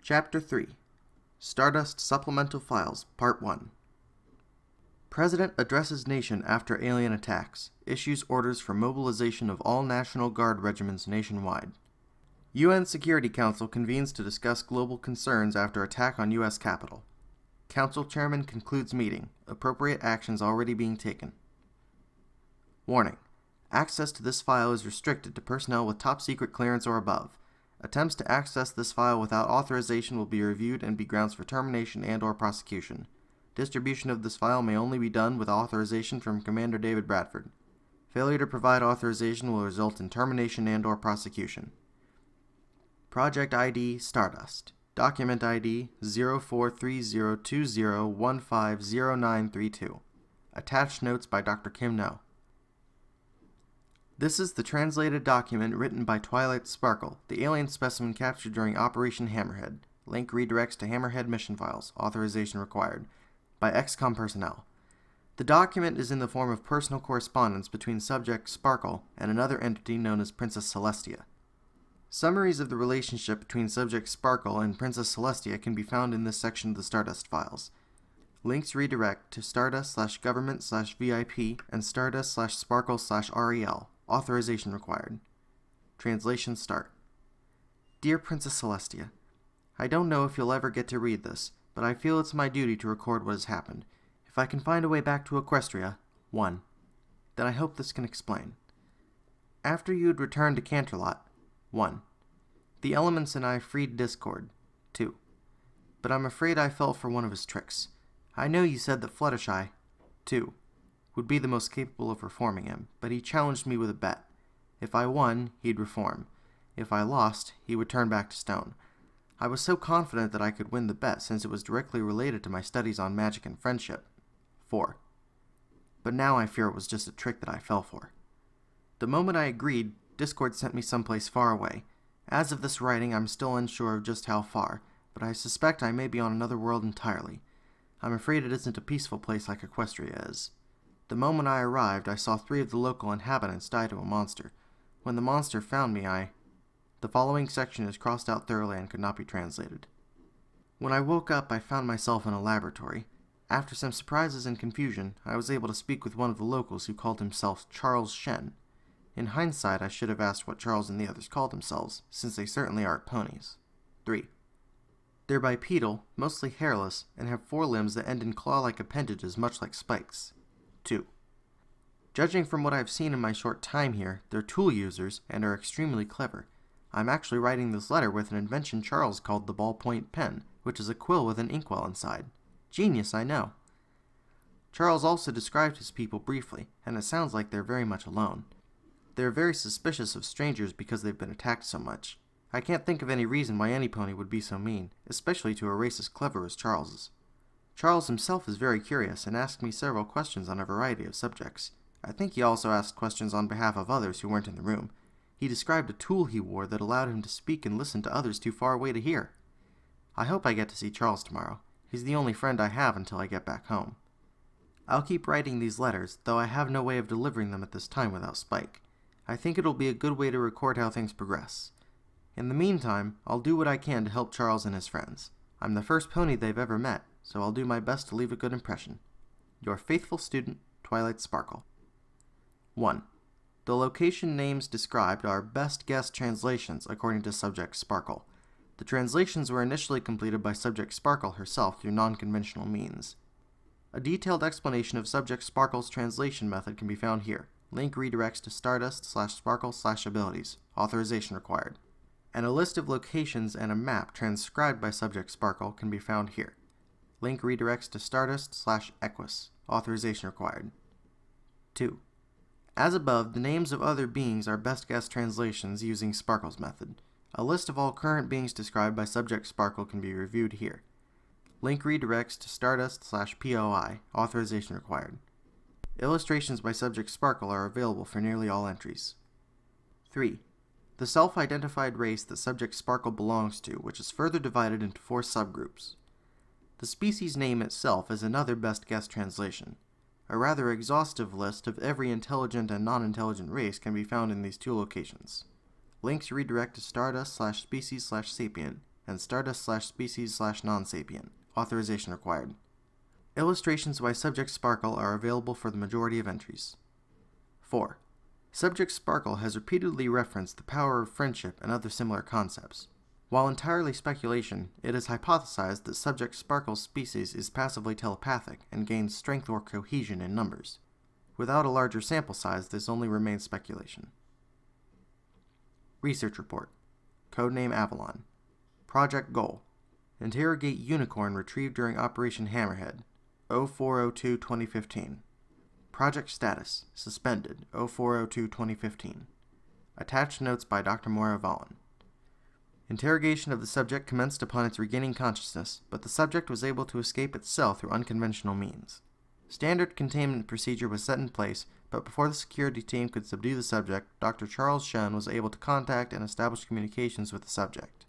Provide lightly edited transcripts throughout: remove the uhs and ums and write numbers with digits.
Chapter 3 Stardust Supplemental Files, Part 1. President addresses nation after alien attacks, issues orders for mobilization of all National Guard regiments nationwide. UN Security Council convenes to discuss global concerns after attack on U.S. Capitol. Council Chairman concludes meeting, appropriate actions already being taken. Warning: access to this file is restricted to personnel with top secret clearance or above. Attempts to access this file without authorization will be reviewed and be grounds for termination and/or prosecution. Distribution of this file may only be done with authorization from Commander David Bradford. Failure to provide authorization will result in termination and/or prosecution. Project ID Stardust. Document ID 043020150932. Attached notes by Dr. Kim No. This is the translated document written by Twilight Sparkle, the alien specimen captured during Operation Hammerhead. Link redirects to Hammerhead mission files. Authorization required. By XCOM personnel. The document is in the form of personal correspondence between Subject Sparkle and another entity known as Princess Celestia. Summaries of the relationship between Subject Sparkle and Princess Celestia can be found in this section of the Stardust files. Links redirect to Stardust/Government/VIP and Stardust/Sparkle/REL. Authorization required. Translation start. Dear Princess Celestia, I don't know if you'll ever get to read this, but I feel it's my duty to record what has happened. If I can find a way back to Equestria, 1. Then I hope this can explain. After you had returned to Canterlot, 1. The elements and I freed Discord, 2. But I'm afraid I fell for one of his tricks. I know you said that Fluttershy, 2. would be the most capable of reforming him, but he challenged me with a bet. If I won, he'd reform. If I lost, he would turn back to stone. I was so confident that I could win the bet since it was directly related to my studies on magic and friendship. 4. But now I fear it was just a trick that I fell for. The moment I agreed, Discord sent me someplace far away. As of this writing, I'm still unsure of just how far, but I suspect I may be on another world entirely. I'm afraid it isn't a peaceful place like Equestria is. The moment I arrived, I saw 3 of the local inhabitants die to a monster. When the monster found me, The following section is crossed out thoroughly and could not be translated. When I woke up, I found myself in a laboratory. After some surprises and confusion, I was able to speak with one of the locals who called himself Charles Shen. In hindsight, I should have asked what Charles and the others called themselves, since they certainly aren't ponies. 3. They're bipedal, mostly hairless, and have 4 limbs that end in claw-like appendages much like spikes. 2. Judging from what I've seen in my short time here, they're tool users and are extremely clever. I'm actually writing this letter with an invention Charles called the ballpoint pen, which is a quill with an inkwell inside. Genius, I know. Charles also described his people briefly, and it sounds like they're very much alone. They're very suspicious of strangers because they've been attacked so much. I can't think of any reason why any pony would be so mean, especially to a race as clever as Charles's. Charles himself is very curious and asked me several questions on a variety of subjects. I think he also asked questions on behalf of others who weren't in the room. He described a tool he wore that allowed him to speak and listen to others too far away to hear. I hope I get to see Charles tomorrow. He's the only friend I have until I get back home. I'll keep writing these letters, though I have no way of delivering them at this time without Spike. I think it'll be a good way to record how things progress. In the meantime, I'll do what I can to help Charles and his friends. I'm the first pony they've ever met, so I'll do my best to leave a good impression. Your faithful student, Twilight Sparkle. 1. The location names described are best guess translations according to Subject Sparkle. The translations were initially completed by Subject Sparkle herself through non-conventional means. A detailed explanation of Subject Sparkle's translation method can be found here. Link redirects to Stardust/Sparkle/Abilities. Authorization required. And a list of locations and a map transcribed by Subject Sparkle can be found here. Link redirects to Stardust/Equus. Authorization required. 2. As above, the names of other beings are best guess translations using Sparkle's method. A list of all current beings described by Subject Sparkle can be reviewed here. Link redirects to Stardust/POI. Authorization required. Illustrations by Subject Sparkle are available for nearly all entries. 3. the self-identified race that Subject Sparkle belongs to, which is further divided into 4 subgroups. The species name itself is another best guess translation. A rather exhaustive list of every intelligent and non-intelligent race can be found in these 2 locations. Links redirect to Stardust/species/sapient and Stardust/species/non-sapient. Authorization required. Illustrations by Subject Sparkle are available for the majority of entries. 4. Subject Sparkle has repeatedly referenced the power of friendship and other similar concepts. While entirely speculation, it is hypothesized that Subject Sparkle's species is passively telepathic and gains strength or cohesion in numbers. Without a larger sample size, this only remains speculation. Research Report. Codename Avalon. Project Goal. Interrogate Unicorn retrieved during Operation Hammerhead. 0402-2015. Project Status. Suspended. 0402-2015. Attached notes by Dr. Moira Vaughn. Interrogation of the subject commenced upon its regaining consciousness, but the subject was able to escape its cell through unconventional means. Standard containment procedure was set in place, but before the security team could subdue the subject, Dr. Charles Shen was able to contact and establish communications with the subject.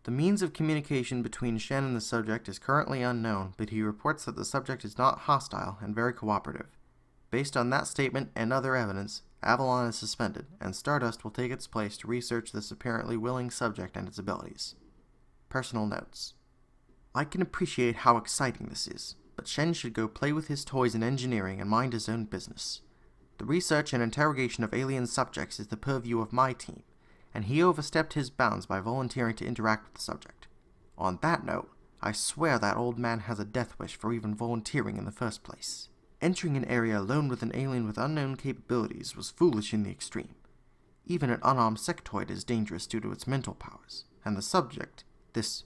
The means of communication between Shen and the subject is currently unknown, but he reports that the subject is not hostile and very cooperative. Based on that statement and other evidence, Avalon is suspended, and Stardust will take its place to research this apparently willing subject and its abilities. Personal notes. I can appreciate how exciting this is, but Shen should go play with his toys in engineering and mind his own business. The research and interrogation of alien subjects is the purview of my team, and he overstepped his bounds by volunteering to interact with the subject. On that note, I swear that old man has a death wish for even volunteering in the first place. Entering an area alone with an alien with unknown capabilities was foolish in the extreme. Even an unarmed sectoid is dangerous due to its mental powers, and the subject, this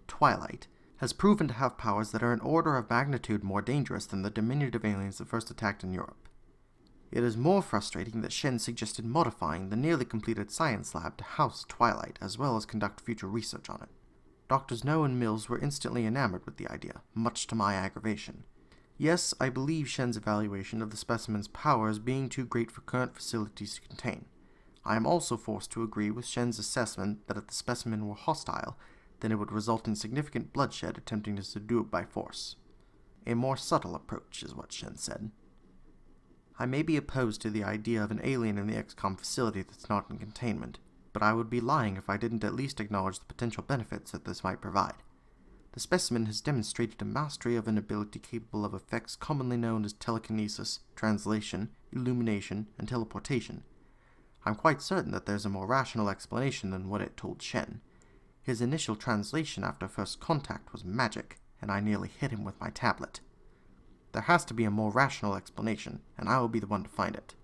Twilight, has proven to have powers that are an order of magnitude more dangerous than the diminutive aliens that first attacked in Europe. It is more frustrating that Shen suggested modifying the nearly completed science lab to house Twilight as well as conduct future research on it. Doctors No and Mills were instantly enamored with the idea, much to my aggravation. Yes, I believe Shen's evaluation of the specimen's powers being too great for current facilities to contain. I am also forced to agree with Shen's assessment that if the specimen were hostile, then it would result in significant bloodshed attempting to subdue it by force. A more subtle approach is what Shen said. I may be opposed to the idea of an alien in the XCOM facility that's not in containment, but I would be lying if I didn't at least acknowledge the potential benefits that this might provide. The specimen has demonstrated a mastery of an ability capable of effects commonly known as telekinesis, translation, illumination, and teleportation. I'm quite certain that there's a more rational explanation than what it told Shen. His initial translation after first contact was magic, and I nearly hit him with my tablet. There has to be a more rational explanation, and I will be the one to find it.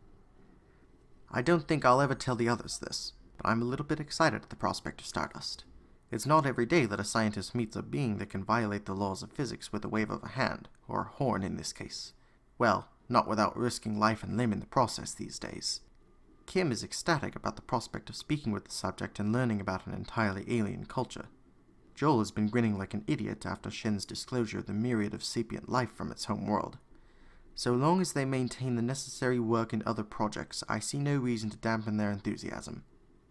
I don't think I'll ever tell the others this, but I'm a little bit excited at the prospect of Stardust. It's not every day that a scientist meets a being that can violate the laws of physics with a wave of a hand, or a horn in this case. Well, not without risking life and limb in the process these days. Kim is ecstatic about the prospect of speaking with the subject and learning about an entirely alien culture. Joel has been grinning like an idiot after Shen's disclosure of the myriad of sapient life from its home world. So long as they maintain the necessary work in other projects, I see no reason to dampen their enthusiasm.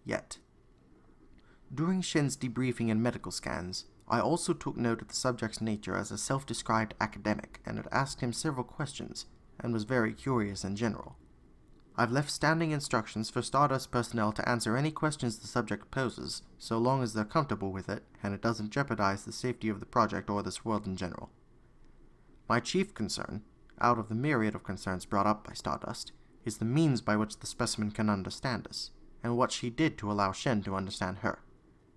Yet. During Shen's debriefing and medical scans, I also took note of the subject's nature as a self-described academic and had asked him several questions, and was very curious in general. I've left standing instructions for Stardust personnel to answer any questions the subject poses, so long as they're comfortable with it, and it doesn't jeopardize the safety of the project or this world in general. My chief concern, out of the myriad of concerns brought up by Stardust, is the means by which the specimen can understand us, and what she did to allow Shen to understand her.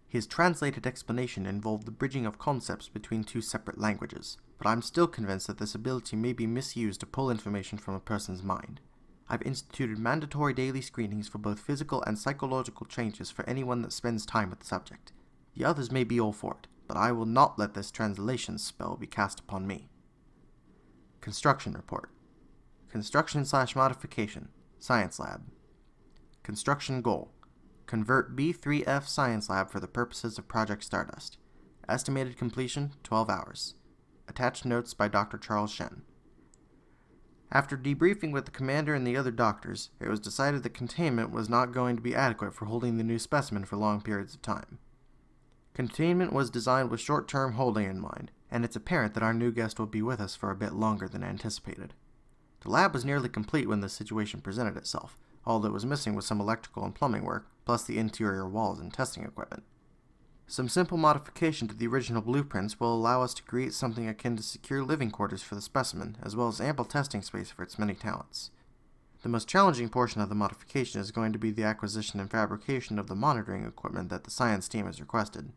His translated explanation involved the bridging of concepts between 2 separate languages, but I'm still convinced that this ability may be misused to pull information from a person's mind. I've instituted mandatory daily screenings for both physical and psychological changes for anyone that spends time with the subject. The others may be all for it, but I will not let this translation spell be cast upon me. Construction Report. Construction/modification. Science Lab. Construction Goal. Convert B3F Science Lab for the purposes of Project Stardust. Estimated completion, 12 hours. Attached notes by Dr. Charles Shen. After debriefing with the commander and the other doctors, it was decided that containment was not going to be adequate for holding the new specimen for long periods of time. Containment was designed with short-term holding in mind, and it's apparent that our new guest will be with us for a bit longer than anticipated. The lab was nearly complete when this situation presented itself. All that was missing was some electrical and plumbing work, plus the interior walls and testing equipment. Some simple modification to the original blueprints will allow us to create something akin to secure living quarters for the specimen, as well as ample testing space for its many talents. The most challenging portion of the modification is going to be the acquisition and fabrication of the monitoring equipment that the science team has requested.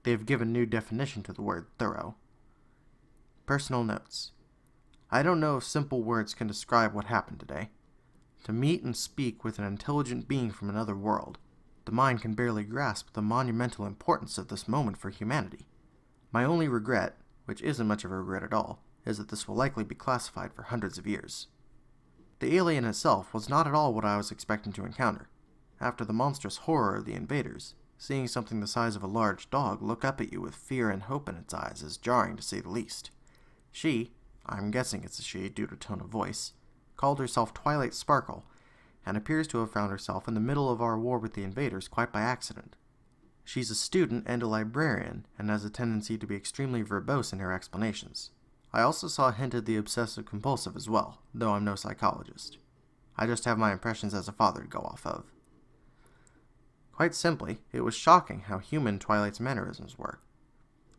They have given new definition to the word thorough. Personal notes. I don't know if simple words can describe what happened today. To meet and speak with an intelligent being from another world, the mind can barely grasp the monumental importance of this moment for humanity. My only regret, which isn't much of a regret at all, is that this will likely be classified for hundreds of years. The alien itself was not at all what I was expecting to encounter. After the monstrous horror of the invaders, seeing something the size of a large dog look up at you with fear and hope in its eyes is jarring to say the least. She, I'm guessing it's a she due to tone of voice, called herself Twilight Sparkle, and appears to have found herself in the middle of our war with the invaders quite by accident. She's a student and a librarian, and has a tendency to be extremely verbose in her explanations. I also saw a hint of the obsessive-compulsive as well, though I'm no psychologist. I just have my impressions as a father to go off of. Quite simply, it was shocking how human Twilight's mannerisms were.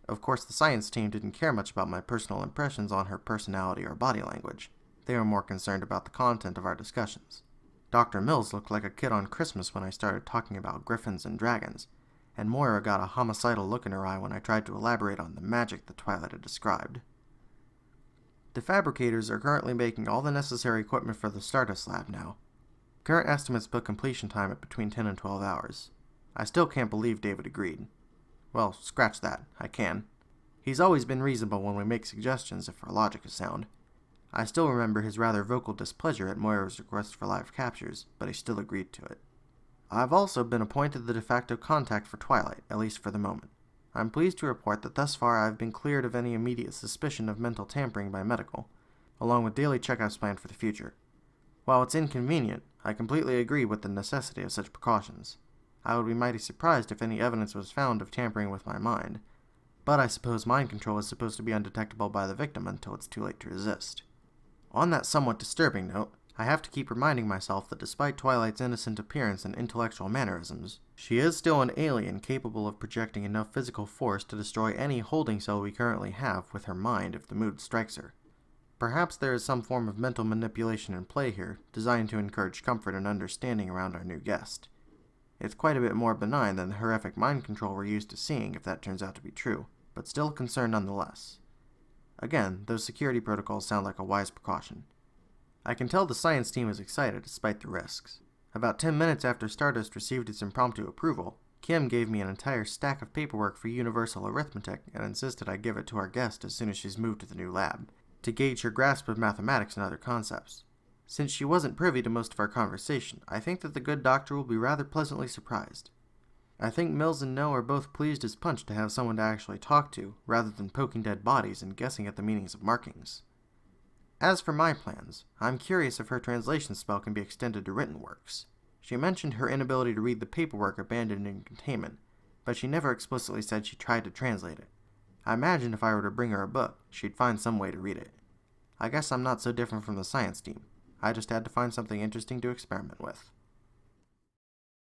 Of course, the science team didn't care much about my personal impressions on her personality or body language. They were more concerned about the content of our discussions. Dr. Mills looked like a kid on Christmas when I started talking about griffins and dragons, and Moira got a homicidal look in her eye when I tried to elaborate on the magic that Twilight had described. The fabricators are currently making all the necessary equipment for the Stardust lab now. Current estimates put completion time at between 10 and 12 hours. I still can't believe David agreed. Well, scratch that. I can. He's always been reasonable when we make suggestions if our logic is sound. I still remember his rather vocal displeasure at Moira's request for live captures, but he still agreed to it. I've also been appointed the de facto contact for Twilight, at least for the moment. I'm pleased to report that thus far I've been cleared of any immediate suspicion of mental tampering by medical, along with daily checkups planned for the future. While it's inconvenient, I completely agree with the necessity of such precautions. I would be mighty surprised if any evidence was found of tampering with my mind, but I suppose mind control is supposed to be undetectable by the victim until it's too late to resist. On that somewhat disturbing note, I have to keep reminding myself that despite Twilight's innocent appearance and intellectual mannerisms, she is still an alien capable of projecting enough physical force to destroy any holding cell we currently have with her mind if the mood strikes her. Perhaps there is some form of mental manipulation in play here, designed to encourage comfort and understanding around our new guest. It's quite a bit more benign than the horrific mind control we're used to seeing if that turns out to be true, but still a concern nonetheless. Again, those security protocols sound like a wise precaution. I can tell the science team is excited despite the risks. About 10 minutes after Stardust received its impromptu approval, Kim gave me an entire stack of paperwork for universal arithmetic and insisted I give it to our guest as soon as she's moved to the new lab, to gauge her grasp of mathematics and other concepts. Since she wasn't privy to most of our conversation, I think that the good doctor will be rather pleasantly surprised. I think Mills and No are both pleased as punch to have someone to actually talk to, rather than poking dead bodies and guessing at the meanings of markings. As for my plans, I'm curious if her translation spell can be extended to written works. She mentioned her inability to read the paperwork abandoned in containment, but she never explicitly said she tried to translate it. I imagine if I were to bring her a book, she'd find some way to read it. I guess I'm not so different from the science team. I just had to find something interesting to experiment with.